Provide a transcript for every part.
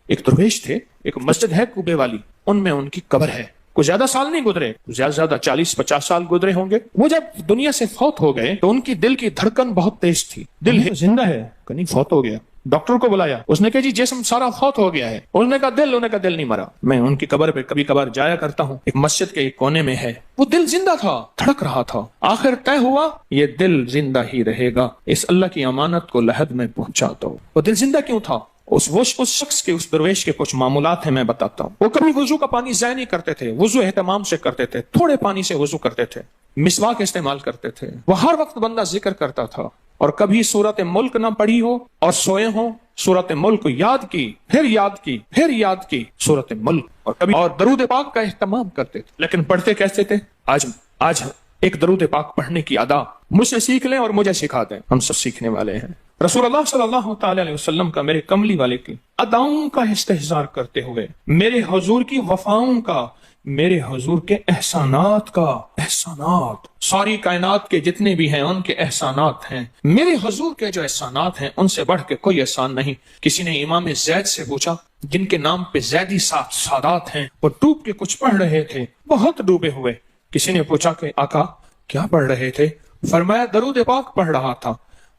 ایک درویش تھے, ایک مسجد ہے کوبے والی, ان میں ان کی قبر ہے. کوئی زیادہ سال نہیں گزرے, زیادہ سے زیادہ 40-50 سال گزرے ہوں گے. وہ جب دنیا سے فوت ہو گئے تو ان کی دل کی دھڑکن بہت تیز تھی. دل زندہ ہے کہ نہیں فوت ہو گیا؟ ڈاکٹر کو بلایا, اس نے کہا جی جسم سارا فوت ہو گیا ہے. انہوں نے کہا دل نہیں مرا. میں ان کی قبر پہ کبھی کبھار جایا کرتا ہوں, ایک مسجد کے ایک کونے میں ہے. وہ دل زندہ تھا, دھڑک رہا تھا. آخر طے ہوا یہ دل زندہ ہی رہے گا, اس اللہ کی امانت کو لحد میں پہنچا دو. وہ دل زندہ کیوں تھا؟ اس شخص کے, اس درویش کے کچھ معمولات ہیں, میں بتاتا ہوں. وہ کبھی وضو کا پانی ضائع نہیں کرتے تھے, وضو اہتمام سے کرتے تھے, تھوڑے پانی سے وضو کرتے تھے, مسواک استعمال کرتے تھے. وہ ہر وقت بندہ ذکر کرتا تھا, اور کبھی سورت ملک نہ پڑھی ہو اور سوئے ہوں, سورت ملک یاد کی, پھر یاد کی, پھر یاد کی سورت ملک, اور کبھی اور درود پاک کا اہتمام کرتے تھے. لیکن پڑھتے کیسے تھے؟ آج ایک درود پاک پڑھنے کی ادا مجھ سے سیکھ لیں اور مجھے سکھا دیں, ہم سب سیکھنے والے ہیں. رسول اللہ صلی اللہ تعالی علیہ وسلم کا, میرے کملی والے کی اداؤں کا استحضار کرتے ہوئے, میرے حضور کی وفاؤں کا, میرے حضور کے احسانات کا, احسانات ساری کائنات کے جتنے بھی ہیں ان کے احسانات ہیں. میرے حضور کے جو احسانات ہیں ان سے بڑھ کے کوئی احسان نہیں. کسی نے امام زید سے پوچھا, جن کے نام پہ زیدی سادات ہیں, وہ ڈوب کے کچھ پڑھ رہے تھے, بہت ڈوبے ہوئے. کسی نے پوچھا کہ آقا کیا پڑھ رہے تھے؟ فرمایا درود پاک پڑھ رہا تھا.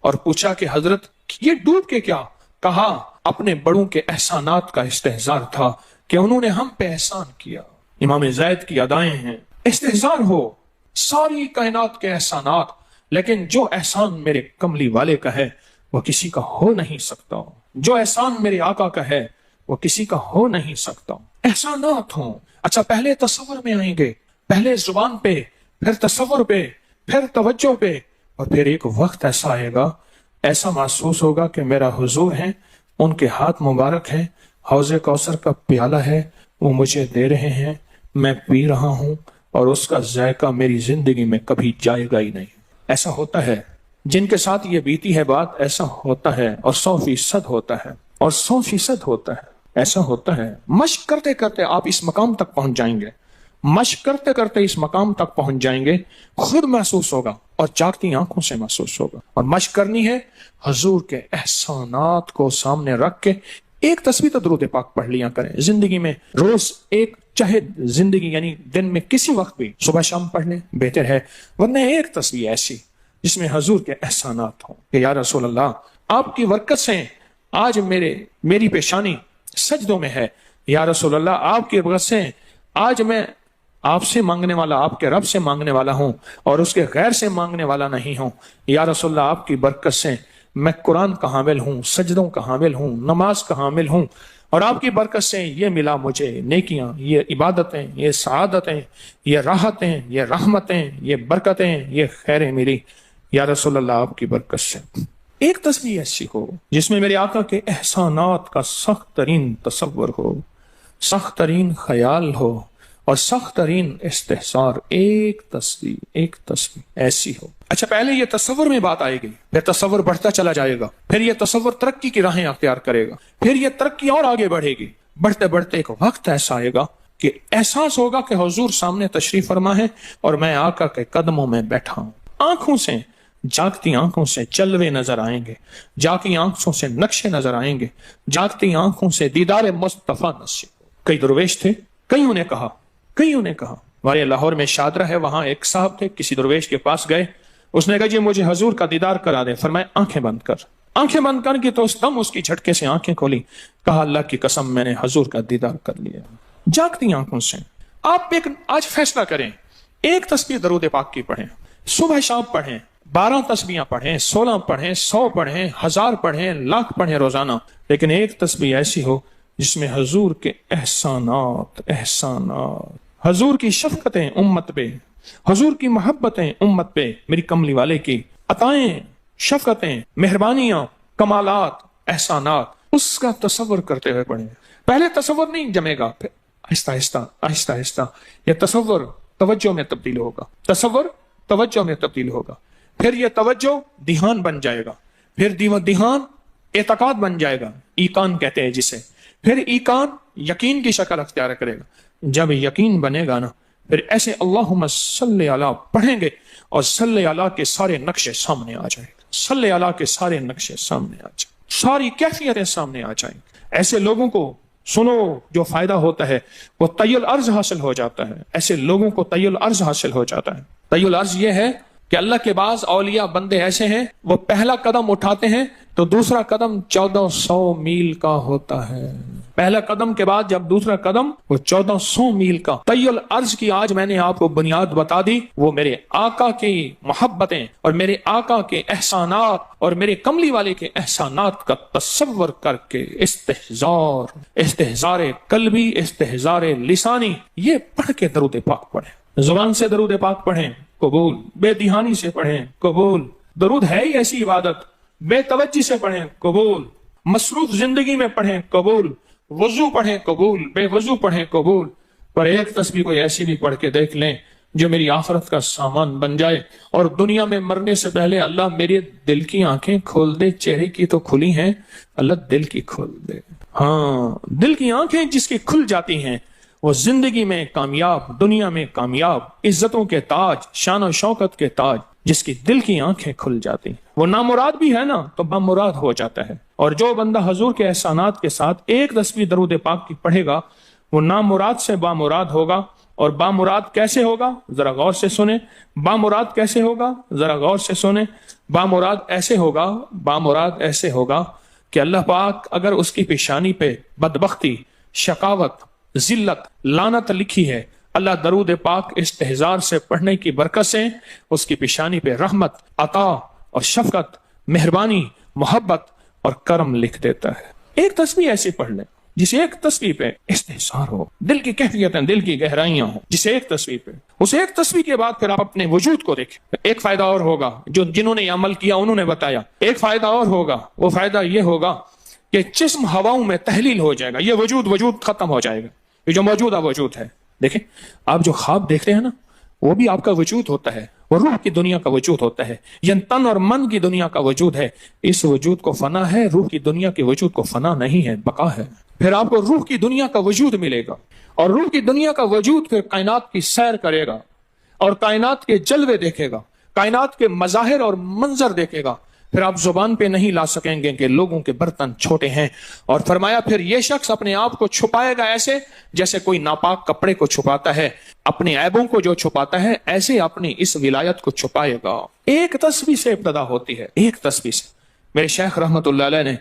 اور پوچھا کہ حضرت یہ ڈوب کے کیا؟ کہا اپنے بڑوں کے احسانات کا استحضار تھا کہ انہوں نے ہم پہ احسان کیا. امام زید کی ادائیں ہیں, استحضار ہو ساری کائنات کے احسانات, لیکن جو احسان میرے کملی والے کا ہے وہ کسی کا ہو نہیں سکتا. جو احسان میرے آقا کا ہے وہ کسی کا ہو نہیں سکتا. احسانات ہوں. اچھا پہلے تصور میں آئیں گے, پہلے زبان پہ, پھر تصور پہ, پھر توجہ پہ, اور پھر ایک وقت ایسا آئے گا, ایسا محسوس ہوگا کہ میرا حضور ہے, ان کے ہاتھ مبارک ہیں, حوض کوثر کا پیالہ ہے, وہ مجھے دے رہے ہیں, میں پی رہا ہوں, اور اس کا ذائقہ میری زندگی میں کبھی جائے گا ہی نہیں. ایسا ہوتا ہے جن کے ساتھ یہ بیتی ہے بات, ایسا ہوتا ہے, اور 100% ہوتا ہے, اور 100% ہوتا ہے. ایسا ہوتا ہے. مشق کرتے کرتے آپ اس مقام تک پہنچ جائیں گے, مشق کرتے کرتے اس مقام تک پہنچ جائیں گے, خود محسوس ہوگا اور جاگتی آنکھوں سے محسوس ہوگا. اور مشق کرنی ہے حضور کے احسانات کو سامنے رکھ کے. ایک تسبیح تو درود پاک پڑھ لیا کریں زندگی میں, روز ایک, چاہے زندگی یعنی دن میں کسی وقت بھی صبح شام پڑھ لیں بہتر ہے, ورنہ ایک تسبیح ایسی جس میں حضور کے احسانات ہوں کہ یا رسول اللہ آپ کی برکت سے آج میری پیشانی سجدوں میں ہے, یا رسول اللہ آپ کی برکت سے آج میں آپ سے مانگنے والا, آپ کے رب سے مانگنے والا ہوں, اور اس کے غیر سے مانگنے والا نہیں ہوں. یا رسول اللہ آپ کی برکت سے میں قرآن کا حامل ہوں, سجدوں کا حامل ہوں, نماز کا حامل ہوں, اور آپ کی برکت سے یہ ملا مجھے نیکیاں, یہ عبادتیں, یہ سعادتیں, یہ راحتیں, یہ رحمتیں, یہ برکتیں, یہ خیریں ملی یا رسول اللہ آپ کی برکت سے. ایک تسبیح ایسی ہو جس میں میرے آقا کے احسانات کا سخت ترین تصور ہو, سخت ترین خیال ہو, اور سخت ترین استحصار. ایک تسبیح ایسی ہو. اچھا پہلے یہ تصور میں بات آئے گی, پھر تصور بڑھتا چلا جائے گا, پھر یہ تصور ترقی کی راہیں اختیار کرے گا, پھر یہ ترقی اور آگے بڑھے گی. بڑھتے بڑھتے ایک وقت ایسا آئے گا کہ احساس ہوگا کہ حضور سامنے تشریف فرما ہے اور میں آقا کے قدموں میں بیٹھا ہوں. آنکھوں سے, جاگتی آنکھوں سے جلوے نظر آئیں گے, جاگتی آنکھوں سے نقشے نظر آئیں گے, جاگتی آنکھوں سے دیدار مصطفیٰ نصیب. کئی درویش تھے, کئیوں نے کہا ہمارے لاہور میں شادرہ ہے, وہاں ایک صاحب تھے, کسی درویش کے پاس گئے, اس نے کہا جی مجھے حضور کا دیدار کرا دے. فرمایا آنکھیں بند کر. آنکھیں بند کر کے تو اس دم اس کی جھٹکے سے آنکھیں کھولی. کہا اللہ کی قسم میں نے حضور کا دیدار کر لیا. جاگتی آنکھوں سے آپ آج فیصلہ کریں, ایک تسبیح درود پاک کی پڑھیں, صبح شام پڑھیں, 12 تسبیحاں پڑھیں, 16 پڑھیں, 100 پڑھیں, 1000 پڑھیں, 1,00,000 پڑھیں روزانہ, لیکن ایک تسبیح ایسی ہو جس میں حضور کے احسانات, حضور کی شفقتیں امت پہ, حضور کی محبتیں امت پہ, میری کملی والے کی عطائیں, شفقتیں, مہربانیاں, کمالات, احسانات, اس کا تصور کرتے ہوئے پڑھیں. پہلے تصور نہیں جمے گا, پھر آہستہ آہستہ یہ تصور توجہ میں تبدیل ہوگا, تصور توجہ میں تبدیل ہوگا, پھر یہ توجہ دھیان بن جائے گا, پھر دھیان اعتقاد بن جائے گا, ایقان کہتے ہیں جسے, پھر ایقان یقین کی شکل اختیار کرے گا. جب یقین بنے گا نا, پھر ایسے اللہم صلی علی پڑھیں گے اور صلی علی کے سارے نقشے سامنے آ جائیں گے, صلی علی کے سارے نقشے سامنے آ جائیں, ساری کیفیتیں سامنے آ جائیں. ایسے لوگوں کو سنو جو فائدہ ہوتا ہے وہ طی الارض حاصل ہو جاتا ہے. ایسے لوگوں کو طی الارض حاصل ہو جاتا ہے. طی الارض یہ ہے کہ اللہ کے بعض اولیاء بندے ایسے ہیں وہ پہلا قدم اٹھاتے ہیں تو دوسرا قدم 1400 میل کا ہوتا ہے. پہلا قدم کے بعد جب دوسرا قدم وہ 1400 میل کا. طی الارض کی آج میں نے آپ کو بنیاد بتا دی. وہ میرے آقا کی محبتیں اور میرے آقا کے احسانات اور میرے کملی والے کے احسانات کا تصور کر کے استحزار قلبی استحزار لسانی یہ پڑھ کے درود پاک پڑھیں. زبان سے درود پاک پڑھیں قبول. بے دہانی سے پڑھیں قبول. درود ہے ہی ایسی عبادت. بے توجہ سے پڑھیں قبول. مصروف زندگی میں پڑھیں قبول. وضو پڑھیں قبول. بے وضو پڑھیں قبول. پر ایک تسبیح کوئی ایسی بھی پڑھ کے دیکھ لیں جو میری آخرت کا سامان بن جائے اور دنیا میں مرنے سے پہلے اللہ میرے دل کی آنکھیں کھول دے. چہرے کی تو کھلی ہیں, اللہ دل کی کھول دے. ہاں, دل کی آنکھیں جس کی کھل جاتی ہیں وہ زندگی میں کامیاب, دنیا میں کامیاب, عزتوں کے تاج, شان و شوکت کے تاج. جس کی دل کی آنکھیں کھل جاتی ہیں وہ نامراد بھی ہے نا تو بامراد ہو جاتا ہے. اور جو بندہ حضور کے احسانات کے ساتھ ایک تسبیح درود پاک کی پڑھے گا وہ نامراد سے بامراد ہوگا. اور بامراد کیسے ہوگا ذرا غور سے سنیں. بامراد کیسے ہوگا ذرا غور سے سنیں. بامراد ایسے ہوگا کہ اللہ پاک اگر اس کی پیشانی پہ بدبختی, شقاوت, ذلت, لعنت لکھی ہے, اللہ درود پاک استحزار سے پڑھنے کی برکت سے اس کی پیشانی پہ رحمت, عطا اور شفقت, مہربانی, محبت اور کرم لکھ دیتا ہے. ایک تسبیح ایسی پڑھ لیں جس ایک تسبیح پہ استحزار ہو, دل کی کیفیتیں, دل کی گہرائیاں ہوں, جس ایک تسبیح پہ. اس ایک تسبیح کے بعد پھر آپ اپنے وجود کو دیکھیں. ایک فائدہ اور ہوگا جو جنہوں نے یہ عمل کیا انہوں نے بتایا. ایک فائدہ اور ہوگا, وہ فائدہ یہ ہوگا کہ جسم ہواؤں میں تحلیل ہو جائے گا. یہ وجود ختم ہو جائے گا. یہ جو موجودہ وجود ہے, دیکھیں آپ جو خواب دیکھتے ہیں نا وہ بھی آپ کا وجود ہوتا ہے. وہ روح کی دنیا کا وجود ہوتا ہے. یہ تن اور من کی دنیا کا وجود ہے. اس وجود کو فنا ہے, روح کی دنیا کے وجود کو فنا نہیں ہے, بقا ہے. پھر آپ کو روح کی دنیا کا وجود ملے گا اور روح کی دنیا کا وجود پھر کائنات کی سیر کرے گا اور کائنات کے جلوے دیکھے گا, کائنات کے مظاہر اور منظر دیکھے گا. پھر آپ زبان پہ نہیں لا سکیں گے کہ لوگوں کے برتن چھوٹے ہیں. اور فرمایا پھر یہ شخص اپنے آپ کو چھپائے گا ایسے جیسے کوئی ناپاک کپڑے کو چھپاتا ہے. اپنے عیبوں کو جو چھپاتا ہے ایسے اپنی اس ولایت کو چھپائے گا. ایک تسبیح سے ابتدا ہوتی ہے, ایک تسبیح سے. میرے شیخ رحمت اللہ علیہ نے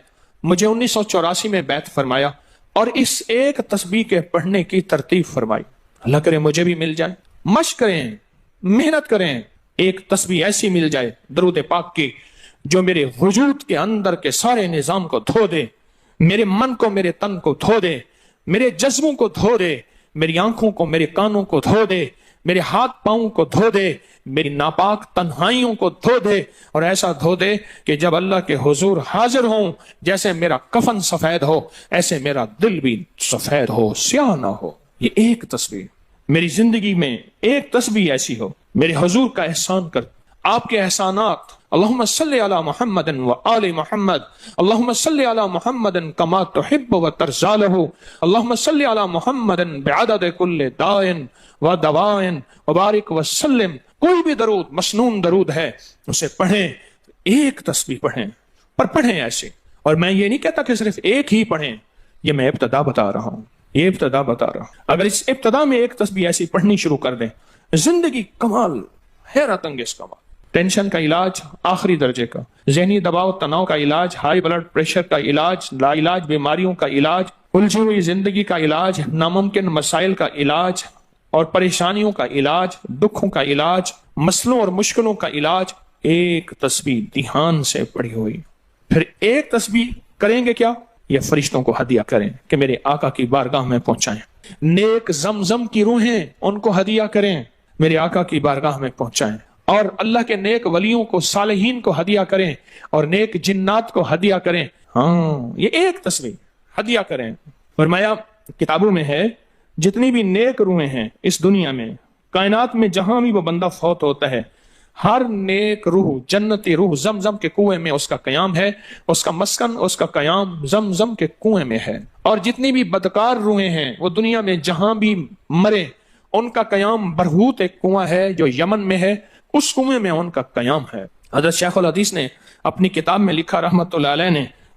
مجھے 1984 میں بیعت فرمایا اور اس ایک تسبیح کے پڑھنے کی ترتیب فرمائی. اللہ کرے مجھے بھی مل جائے. مشق کریں, محنت کریں, ایک تسبیح ایسی مل جائے درود پاک کی جو میرے وجود کے اندر کے سارے نظام کو دھو دے, میرے من کو, میرے تن کو دھو دے, میرے جذبوں کو دھو دے, میری آنکھوں کو, میرے کانوں کو دھو دے, میرے ہاتھ پاؤں کو دھو دے, میری ناپاک تنہائیوں کو دھو دے اور ایسا دھو دے کہ جب اللہ کے حضور حاضر ہوں جیسے میرا کفن سفید ہو ایسے میرا دل بھی سفید ہو, سیاہ نہ ہو. یہ ایک تسبیح میری زندگی میں, ایک تسبیح ایسی ہو. میرے حضور کا احسان کر, آپ کے احسانات. اللہم صلی علی محمد و آل محمد, اللہم صلی علی محمد کما تحب و ترضی لہ, اللہم صلی علی محمد بعدد کل دائن و دوائن وبارک وسلم. کوئی بھی درود, مسنون درود ہے, اسے پڑھیں. ایک تسبیح پڑھیں, پر پڑھیں ایسے. اور میں یہ نہیں کہتا کہ صرف ایک ہی پڑھیں, یہ میں ابتدا بتا رہا ہوں, یہ ابتدا بتا رہا ہوں. اگر اس ابتدا میں ایک تسبیح ایسی پڑھنی شروع کر دیں, زندگی کمال, حیرت انگیز کمال. ٹینشن کا علاج آخری درجے کا, ذہنی دباؤ تناؤ کا علاج, ہائی بلڈ پریشر کا علاج, لا علاج بیماریوں کا علاج, الجھی ہوئی زندگی کا علاج, ناممکن مسائل کا علاج اور پریشانیوں کا علاج, دکھوں کا علاج, مسئلوں اور مشکلوں کا علاج. ایک تسبیح دھیان سے پڑھی ہوئی. پھر ایک تسبیح کریں گے کیا, یہ فرشتوں کو ہدیہ کریں کہ میرے آقا کی بارگاہ میں پہنچائیں. نیک زمزم کی روحیں ان کو ہدیہ کریں, میرے آقا کی بارگاہ میں پہنچائیں. اور اللہ کے نیک ولیوں کو, صالحین کو ہدیہ کریں اور نیک جنات کو ہدیہ کریں. ہاں, یہ ایک تسبیح ہدیہ کریں. فرمایا کتابوں میں ہے جتنی بھی نیک روحیں ہیں اس دنیا میں, کائنات میں جہاں بھی وہ بندہ فوت ہوتا ہے, ہر نیک روح, جنتی روح زمزم کے کنویں میں اس کا قیام ہے, اس کا مسکن, اس کا قیام زمزم کے کنویں میں ہے. اور جتنی بھی بدکار روحیں ہیں وہ دنیا میں جہاں بھی مرے ان کا قیام برہوت ایک کنواں ہے جو یمن میں ہے, اس کنویں میں ان کا قیام ہے. حضرت شیخ الحدیث نے اپنی کتاب میں لکھا رحمت اللہ علیہ نے,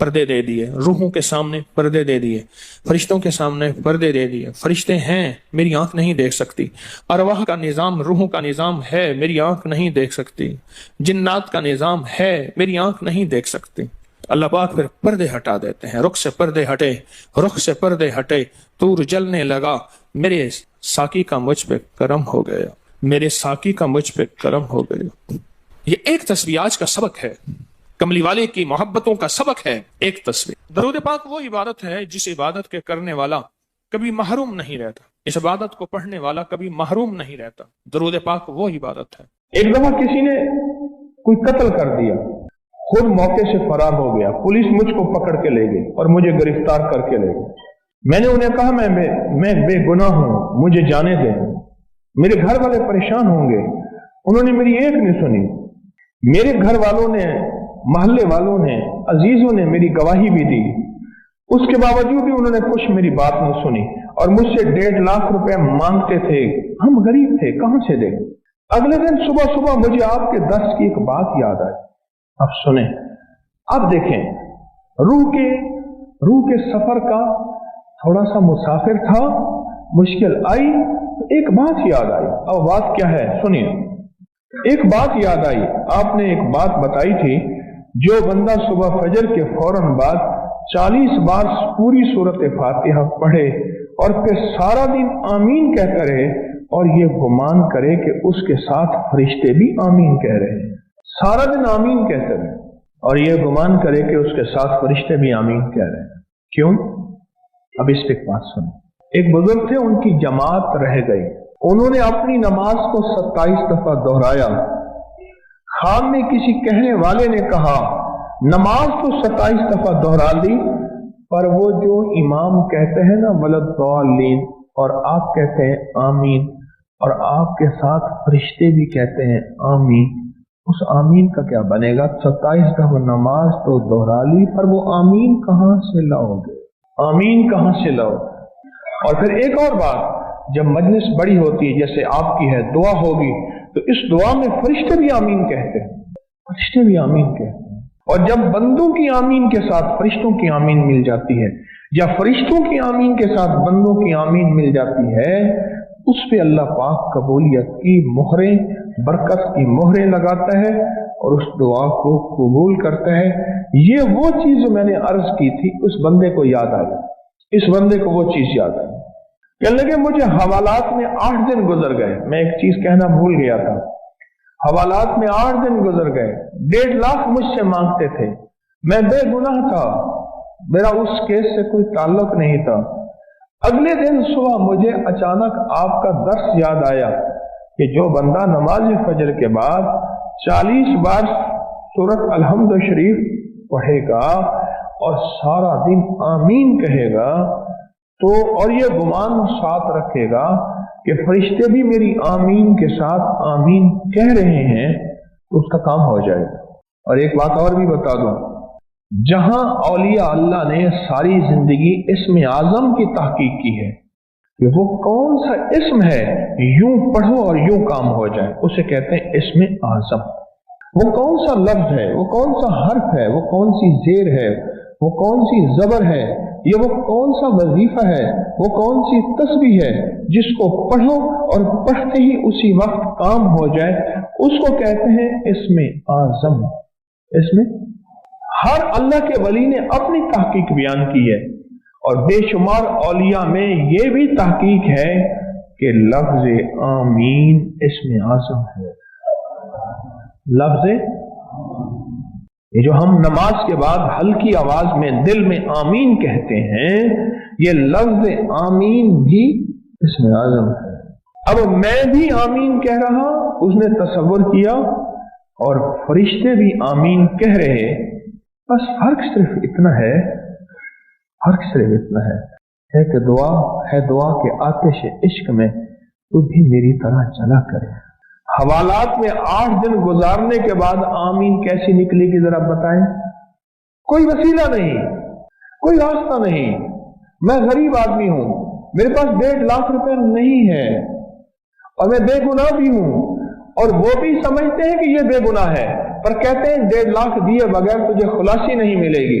پردے دے دیے، روحوں کے سامنے پردے دے دیے، فرشتوں کے سامنے پردے دے دیے۔ فرشتے ہیں، میری آنکھ نہیں دیکھ سکتی، ارواح کا نظام، روحوں کا نظام ہے، میری آنکھ نہیں دیکھ سکتی، جنات کا نظام ہے، میری آنکھ نہیں دیکھ سکتی۔ اللہ پاک پھر پردے ہٹا دیتے ہیں، رخ سے پردے ہٹے، رخ سے پردے ہٹے، طور جلنے لگا، میرے ساقی کا مجھ پہ کرم ہو گیا، میرے ساقی کا مجھ پہ کرم ہو گیا۔ یہ ایک تصویر آج کا سبق ہے، کملی والے کی محبتوں کا سبق ہے ایک تصویر۔ درود پاک وہ عبادت ہے جس عبادت کے کرنے والا کبھی محروم نہیں رہتا، اس عبادت کو پڑھنے والا کبھی محروم نہیں رہتا۔ درود پاک وہ عبادت ہے۔ ایک دفعہ کسی نے کوئی قتل کر دیا، خود موقع سے فرار ہو گیا، پولیس مجھ کو پکڑ کے لے گئی اور مجھے گرفتار کر کے لے گئی۔ میں نے انہیں کہا میں بے گناہ ہوں، مجھے جانے دیں، میرے گھر والے پریشان ہوں گے۔ انہوں نے میری ایک نہیں سنی، میرے گھر والوں نے، محلے والوں نے، عزیزوں نے میری گواہی بھی دی، اس کے باوجود بھی انہوں نے کچھ میری بات نہیں سنی اور مجھ سے 1.5 لاکھ روپے مانگتے تھے۔ ہم غریب تھے، کہاں سے دیں؟ اگلے دن صبح مجھے آپ کے درس کی ایک بات یاد آئی۔ اب سنیں، اب دیکھیں، روح کے سفر کا تھوڑا سا مسافر تھا، مشکل آئی تو ایک بات یاد آئی۔ اب بات کیا ہے سنیے۔ ایک بات یاد آئی، آپ نے ایک بات بتائی تھی، جو بندہ صبح فجر کے فوراً بعد 40 بار پوری سورت فاتحہ پڑھے اور پھر سارا دن آمین کہتا رہے اور یہ گمان کرے کہ اس کے ساتھ فرشتے بھی آمین کہہ رہے ہیں، سارا دن آمین کہتے رہے اور یہ گمان کرے کہ اس کے ساتھ فرشتے بھی آمین کہہ رہے ہیں۔ کیوں؟ اب اس پہ ایک بات سنیں۔ ایک بزرگ تھے، ان کی جماعت رہ گئی، انہوں نے اپنی نماز کو 27 دفعہ دہرایا۔ خواب میں کسی کہنے والے نے کہا نماز تو 27 دفعہ دہرا دی، پر وہ جو امام کہتے ہیں نا ولضالین، اور آپ کہتے ہیں آمین، اور آپ کے ساتھ فرشتے بھی کہتے ہیں آمین، اس آمین کا کیا بنے گا؟ 27 دفعہ نماز تو دہرا لی، پر وہ آمین کہاں سے لاؤ گے؟ آمین کہاں سے لاؤ؟ اور پھر ایک اور بات، جب مجلس بڑی ہوتی ہے جیسے آپ کی ہے، دعا ہوگی تو اس دعا میں فرشتے بھی آمین کہتے ہیں، فرشتے بھی آمین کہتے ہیں۔ اور جب بندوں کی آمین کے ساتھ فرشتوں کی آمین مل جاتی ہے، یا فرشتوں کی آمین کے ساتھ بندوں کی آمین مل جاتی ہے، اس پہ اللہ پاک قبولیت کی مہریں، برکت کی مہریں لگاتا ہے اور اس دعا کو قبول کرتا ہے۔ یہ وہ چیز جو میں نے عرض کی تھی، اس بندے کو یاد آئی، اس بندے کو وہ چیز یاد آئی۔ کہنے لگے مجھے حوالات میں 8 دن گزر گئے، میں ایک چیز کہنا بھول گیا تھا، حوالات میں 8 دن گزر گئے، 1.5 لاکھ مجھ سے مانگتے تھے، میں بے گناہ تھا، میرا اس کیس سے کوئی تعلق نہیں تھا۔ اگلے دن صبح مجھے اچانک آپ کا درس یاد آیا کہ جو بندہ نماز فجر کے بعد 40 بار سورت الحمد شریف پڑھے گا اور سارا دن آمین کہے گا تو، اور یہ گمان ساتھ رکھے گا کہ فرشتے بھی میری آمین کے ساتھ آمین کہہ رہے ہیں، تو اس کا کام ہو جائے گا۔ اور ایک بات اور بھی بتا دوں، جہاں اولیاء اللہ نے ساری زندگی اسم اعظم کی تحقیق کی ہے کہ وہ کون سا اسم ہے یوں پڑھو اور یوں کام ہو جائے، اسے کہتے ہیں اسم اعظم۔ وہ کون سا لفظ ہے، وہ کون سا حرف ہے، وہ کون سی زیر ہے، وہ کون سی زبر ہے، یہ وہ کون سا وظیفہ ہے، وہ کون سی تسبیح ہے جس کو پڑھو اور پڑھتے ہی اسی وقت کام ہو جائے، اس کو کہتے ہیں اسم اعظم۔ اس میں ہر اللہ کے ولی نے اپنی تحقیق بیان کی ہے، اور بے شمار اولیاء میں یہ بھی تحقیق ہے کہ لفظ آمین اسم اعظم ہے۔ لفظ یہ جو ہم نماز کے بعد ہلکی آواز میں دل میں آمین کہتے ہیں، یہ لفظ آمین بھی اسم اعظم ہے۔ اب میں بھی آمین کہہ رہا، اس نے تصور کیا، اور فرشتے بھی آمین کہہ رہے، بس فرق صرف اتنا ہے، فرق صرف اتنا ہے کہ دعا کے آتش عشق میں تو بھی میری طرح چلا کرے۔ حوالات میں 8 دن گزارنے کے بعد آمین کیسی نکلے گی ذرا بتائیں؟ کوئی وسیلہ نہیں، کوئی راستہ نہیں، میں غریب آدمی ہوں، میرے پاس 1.5 لاکھ روپے نہیں ہے، اور میں بے گناہ بھی ہوں، اور وہ بھی سمجھتے ہیں کہ یہ بے گناہ ہے، پر کہتے ہیں 1.5 لاکھ دیے بغیر تجھے خلاصی نہیں ملے گی۔